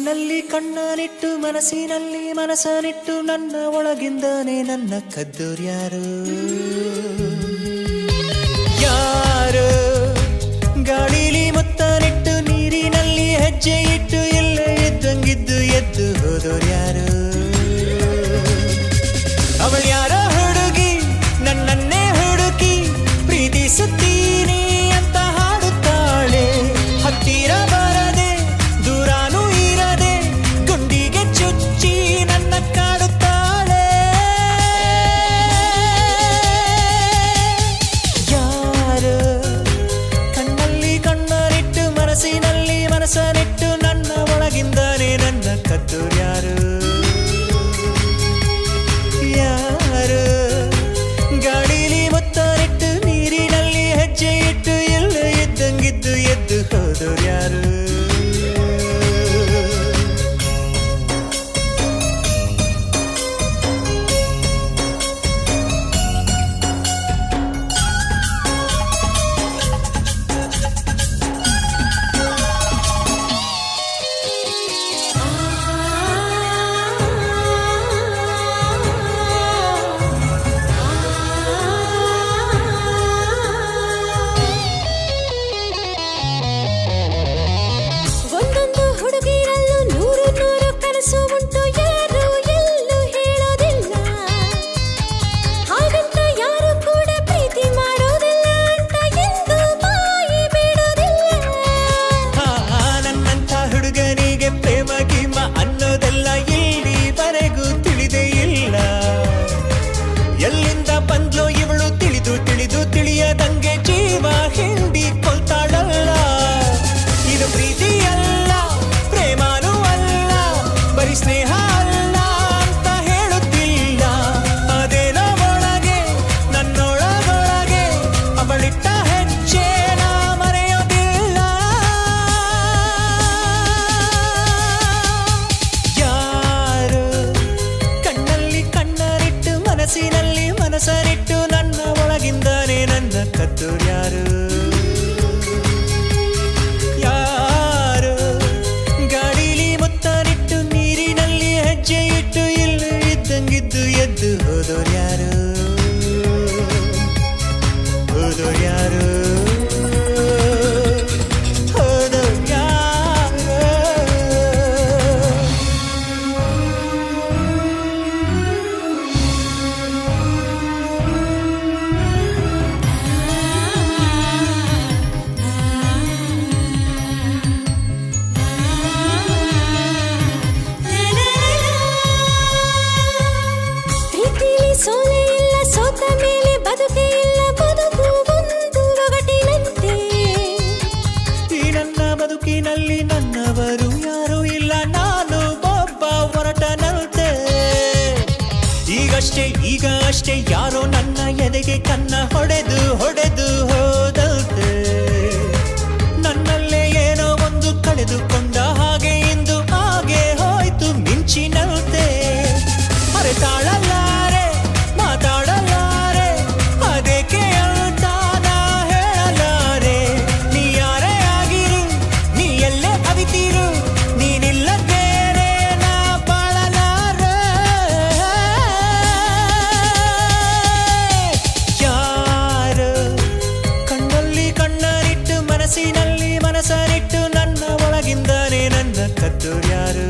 ಕಣ್ಣಲ್ಲಿ ಕಣ್ಣನಿಟ್ಟು ಮನಸ್ಸಿನಲ್ಲಿ ಮನಸ್ಸನಿಟ್ಟು ನನ್ನ ಒಳಗಿಂದಾನೆ ನನ್ನ ಕದ್ದೋರ್ಯಾರು ಯಾರು ಗಾಳಿಲಿ ಮುತ್ತನಿಟ್ಟು ನೀರಿನಲ್ಲಿ ಹೆಜ್ಜೆ ಇಟ್ಟು ಎಲ್ಲ ಎದ್ದಂಗಿದ್ದು ಎದ್ದು ಹೋದೋರ್ಯಾರು ಅವಳು ಯಾರೋ ಹುಡುಗಿ ನನ್ನನ್ನೇ ಹುಡುಕಿ ಪ್ರೀತಿಸುತ್ತೀನಿ ಅಂತ ಹಾಡುತ್ತಾಳೆ ಹತ್ತಿರ ಬರದೆ ದೂರಾನು ಇರದೆ ಗುಂಡಿಗೆ ಚುಚ್ಚಿ ನನ್ನ ಕಾಡುತ್ತಾಳೆ ಯಾರು ಕಣ್ಣಲ್ಲಿ ಕಣ್ಣನಿಟ್ಟು ಮನಸ್ಸಿನಲ್ಲಿ ಮನಸ್ಸನಿಟ್ಟು ನನ್ನ ಒಳಗಿಂದಾನೆ ನನ್ನ ಕದ್ದೋರ್ಯಾರು ಯಾರು ಗಾಳಿಲಿ ಮುತ್ತನಿಟ್ಟು ನೀರಿನಲ್ಲಿ ಹೆಜ್ಜೆ ಇಟ್ಟು ಎಲ್ಲ ಎದ್ದಂಗಿದ್ದು ಎದ್ದು ಹೋದೋರ್ಯಾರು ತಿಳಿಯದಂಗೆ ಜೀವ ಹಿಂಡಿ ಕೊಲ್ತಾಳಲ್ಲ ಇದು ಪ್ರೀತಿ ಅಲ್ಲ ಪ್ರೇಮಾನೂ ಅಲ್ಲ ಬರೀ ಸ್ನೇಹ ಅಲ್ಲ ಅಂತ ಹೇಳುತ್ತಿಲ್ಲ ಅದೇನೋ ಒಳಗೆ ನನ್ನೊಳಗೊಳಗೆ ಅವಳಿಟ್ಟ ಹೆಜ್ಜೆ ನಾ ಮರೆಯೋದಿಲ್ಲ ಯಾರು ಕಣ್ಣಲ್ಲಿ ಕಣ್ಣನಿಟ್ಟು ಮನಸ್ಸಿನಲ್ಲಿ ಮನಸ್ಸನಿಟ್ಟು ನನ್ನ ಒಳಗಿಂದಾನೆ ನನ್ನ ಕದ್ದೋರ್ಯಾರು ಯಾರು ಗಾಳಿಲಿ ಮುತ್ತನಿಟ್ಟು ನೀರಿನಲ್ಲಿ ಹೆಜ್ಜೆ ಇಟ್ಟು ಇಲ್ಲ ಇದ್ದಂಗಿದ್ದು ಎದ್ದು ಹೋದೋರ್ಯಾರು ಹೋದೋರ್ಯಾರು ಸೋಲೆ ಇಲ್ಲ ಸೋತ ಮೇಲೆ ಬದುಕೆ ಇಲ್ಲ ಬದುಕು ಒಂದು ಒಗಟಿನಂತೆ ಈ ನನ್ನ ಬದುಕಿನಲ್ಲಿ ನನ್ನವರು ಯಾರೂ ಇಲ್ಲ ನಾನು ಒಬ್ಬ ಹೊರಟನಂತೆ ಈಗ ಅಷ್ಟೇ ಯಾರೋ ನನ್ನ ಎದೆಗೆ ಕನ್ನ ಹೊಡೆದು ಹೊಡೆದು ಹೋದಂತೆ ನನ್ನಲ್ಲೇ ಏನೋ ಒಂದು ಕಳೆದುಕೊಂಡ ಹಾಗೆ ಇಂದು ಹಾಗೆ ಹೋಯ್ತು ಮಿಂಚಿನಂತೆ ಅರೆತಾಳಲಾರೆ ಮಾತಾಡಲಾರೆ ಅದಕ್ಕೆ ಅಂತ ನಾ ಹೇಳಲಾರೆ ನೀ ಯಾರೇ ಆಗಿರು ನೀ ಎಲ್ಲೇ ಅವಿತಿರು ನೀನಿಲ್ಲದೇನೆ ನಾ ಬಾಳಲಾರೆ ಯಾರು ಕಣ್ಣಲ್ಲಿ ಕಣ್ಣನಿಟ್ಟು ಮನಸ್ಸಿನಲ್ಲಿ ಮನಸ್ಸನಿಟ್ಟು ನನ್ನ ಒಳಗಿಂದಾನೆ ನನ್ನ ಕದ್ದೋರ್ಯಾರು